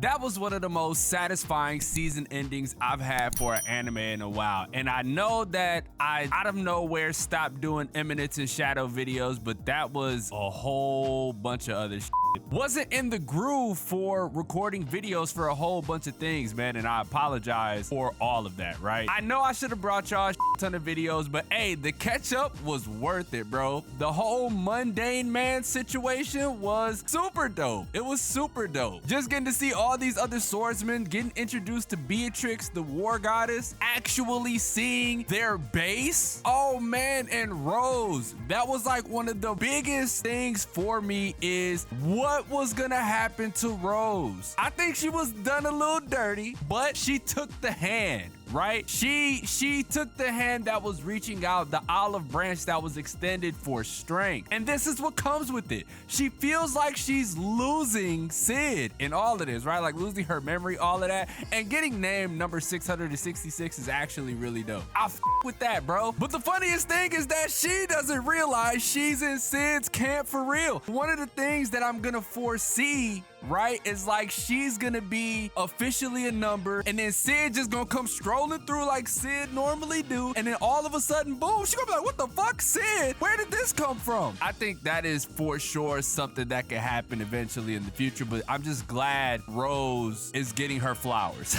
That was one of the most satisfying season endings I've had for an anime in a while. And I know that I, out of nowhere, stopped doing Eminence and Shadow videos, but that was a whole bunch of other shit. Wasn't in the groove for recording videos for a whole bunch of things, man, and I apologize for all of that, right? I know I should have brought y'all a ton of videos, but hey, the catch up was worth it, bro. The whole mundane man situation was super dope. It was super dope. Just getting to see all these other swordsmen, getting introduced to Beatrix, the war goddess, actually seeing their base. Oh man, and Rose. That was like one of the biggest things for me is what was gonna happen to Rose. I think she was done a little dirty, but she took the hand, right? She took the hand that was reaching out, the olive branch that was extended for strength. And this is what comes with it. She feels like she's losing Sid in all of this, right? Like losing her memory, all of that. And getting named number 666 is actually really dope. I f with that, bro. But the funniest thing is that she doesn't realize she's in Sid's camp for real. One of the things that I'm gonna foresee, right, is like she's gonna be officially a number, and then Sid just gonna come strolling through like Sid normally do, and then all of a sudden, boom, she gonna be like, what the fuck, Sid? Where did this come from? I think that is for sure something that could happen eventually in the future, but I'm just glad Rose is getting her flowers.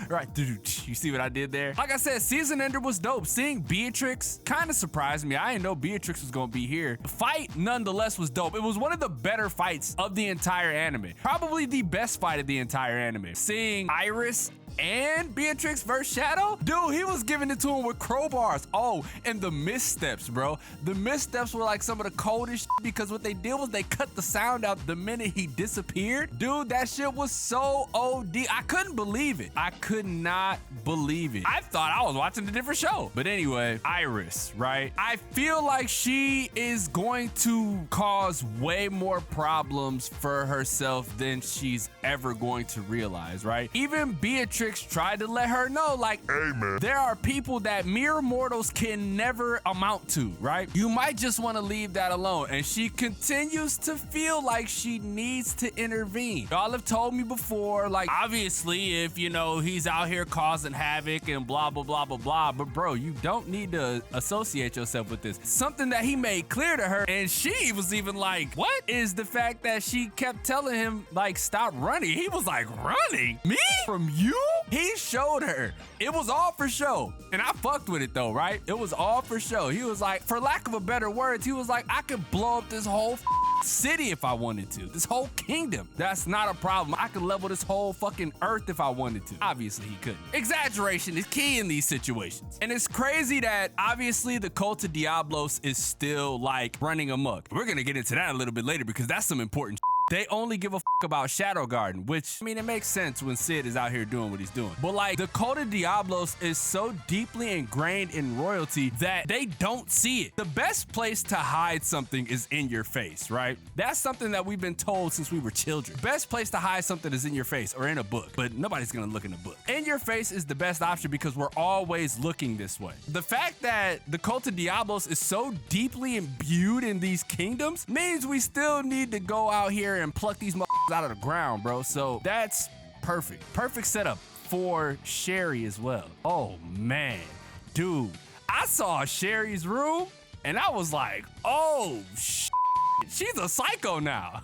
Right, you see what I did there? Like I said, season ender was dope. Seeing Beatrix kind of surprised me. I didn't know Beatrix was gonna be here. The fight, nonetheless, was dope. It was one of the better fights of the entire anime. Probably the best fight of the entire anime. Seeing Iris and Beatrix versus Shadow, dude, he was giving it to him with crowbars. Oh, and the missteps, bro. The missteps were like some of the coldest shit because what they did was they cut the sound out the minute he disappeared. Dude, that shit was so OD. I couldn't believe it. I could not believe it. I thought I was watching a different show. But anyway, Iris, right? I feel like she is going to cause way more problems for herself than she's ever going to realize, right? Even Beatrix tried to let her know, like, hey man, there are people that mere mortals can never amount to, right? You might just want to leave that alone. And she continues to feel like she needs to intervene. Y'all have told me before, like, obviously, if you know he's out here causing havoc and blah blah blah blah blah, but bro, you don't need to associate yourself with this. Something that he made clear to her, and she was even like, what, is the fact that she kept telling him, like, stop running. He was like, running? Me? From you? He showed her. It was all for show. And I fucked with it though, right? It was all for show. He was like, for lack of a better words, he was like, I could blow up this whole city if I wanted to. This whole kingdom. That's not a problem. I could level this whole fucking earth if I wanted to. Obviously, he couldn't. Exaggeration is key in these situations. And it's crazy that obviously the cult of Diablos is still like running amok. We're gonna get into that a little bit later because that's some important shit. They only give a about Shadow Garden, which, I mean, it makes sense when Sid is out here doing what he's doing. But like, the cult of Diablos is so deeply ingrained in royalty that they don't see it. The best place to hide something is in your face, right? That's something that we've been told since we were children. Best place to hide something is in your face or in a book, but nobody's gonna look in a book. In your face is the best option because we're always looking this way. The fact that the cult of Diablos is so deeply imbued in these kingdoms means we still need to go out here and pluck these motherfuckers out of the ground, bro. So that's perfect. Perfect setup for Sherry as well. Oh man, dude, I saw Sherry's room and I was like, oh shit. She's a psycho now.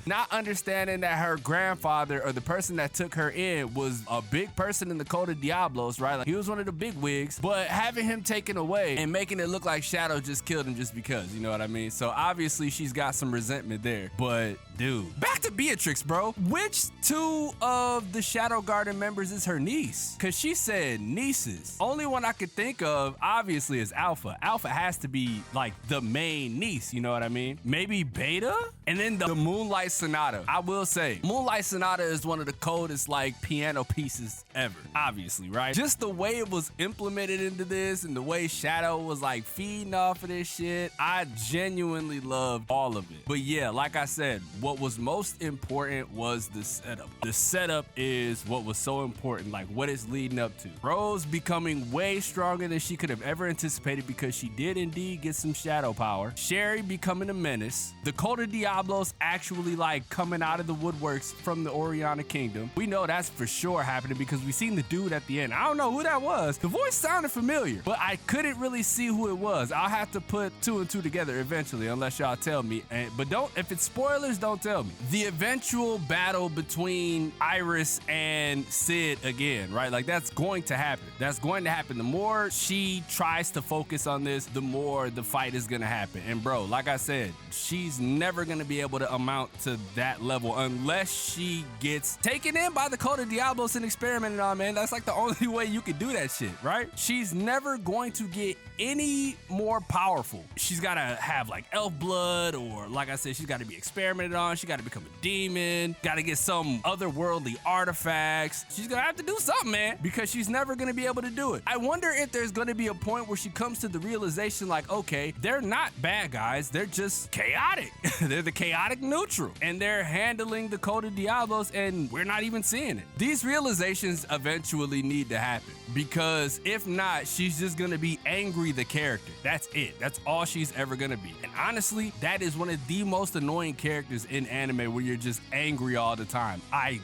Not understanding that her grandfather or the person that took her in was a big person in the cult of Diablos, right? Like he was one of the big wigs, but having him taken away and making it look like Shadow just killed him just because, you know what I mean? So obviously she's got some resentment there, but dude, back to Beatrix, bro. Which two of the Shadow Garden members is her niece? Cause she said nieces. Only one I could think of obviously is Alpha. Alpha has to be like the main niece, you know what I mean? Maybe Beta? And then the Moonlight Sonata. I will say, Moonlight Sonata is one of the coldest like piano pieces ever, obviously, right? Just the way it was implemented into this and the way Shadow was like feeding off of this shit, I genuinely loved all of it. But yeah, like I said, what what was most important was the setup. The setup is what was so important, like what it's leading up to. Rose becoming way stronger than she could have ever anticipated because she did indeed get some shadow power. Sherry becoming a menace. The Cult of Diablos actually like coming out of the woodworks from the Oriana Kingdom. We know that's for sure happening because we seen the dude at the end. I don't know who that was. The voice sounded familiar, but I couldn't really see who it was. I'll have to put two and two together eventually, unless y'all tell me. But don't, if it's spoilers, don't tell me. The eventual battle between Iris and Sid again, right? Like that's going to happen. That's going to happen. The more she tries to focus on this, the more the fight is gonna happen. And bro, like I said, she's never gonna be able to amount to that level unless she gets taken in by the Cult of Diablos and experimented on, man. That's like the only way you can do that shit, right? She's never going to get any more powerful. She's gotta have like elf blood, or like I said, she's gotta be experimented on. She gotta become a demon, gotta get some otherworldly artifacts. She's gonna have to do something, man, because she's never gonna be able to do it. I wonder if there's gonna be a point where she comes to the realization like, okay, they're not bad guys, they're just chaotic. They're the chaotic neutral, and they're handling the Cult of Diablos, and we're not even seeing it. These realizations eventually need to happen, because if not, she's just gonna be angry the character. That's it. That's all she's ever gonna be. And honestly, that is one of the most annoying characters in anime, where you're just angry all the time. I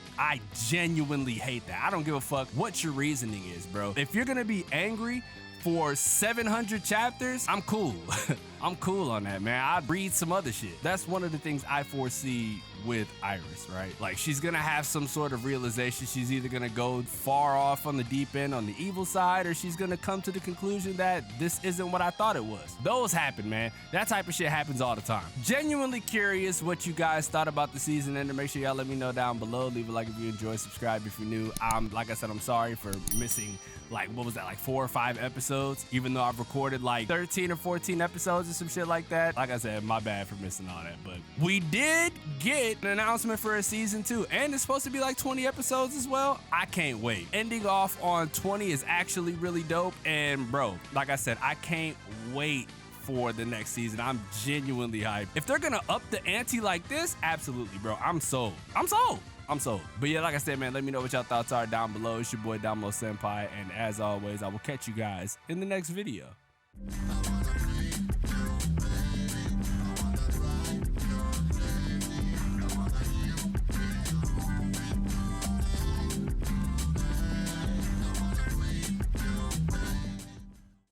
genuinely hate that. I don't give a fuck what your reasoning is, bro. If you're gonna be angry for 700 chapters, I'm cool. I'm cool on that, man. I'd read some other shit. That's one of the things I foresee with Iris, right? Like, she's gonna have some sort of realization. She's either gonna go far off on the deep end on the evil side, or she's gonna come to the conclusion that this isn't what I thought it was. Those happen, man. That type of shit happens all the time. Genuinely curious what you guys thought about the season ender. Make sure y'all let me know down below. Leave a like if you enjoyed, subscribe if you're new. Like I said, I'm sorry for missing, like, what was that, like 4 or 5 episodes, even though I've recorded like 13 or 14 episodes or some shit like that. Like I said, my bad for missing all that, but we did get an announcement for a season 2, and it's supposed to be like 20 episodes as well. I can't wait. Ending off on 20 is actually really dope, and bro, like I said, I can't wait for the next season. I'm genuinely hyped. If they're gonna up the ante like this, absolutely, bro. I'm sold. I'm sold. I'm sold. But yeah, like I said, man, let me know what y'all thoughts are down below. It's your boy xDomoSenpaix, and as always, I will catch you guys in the next video.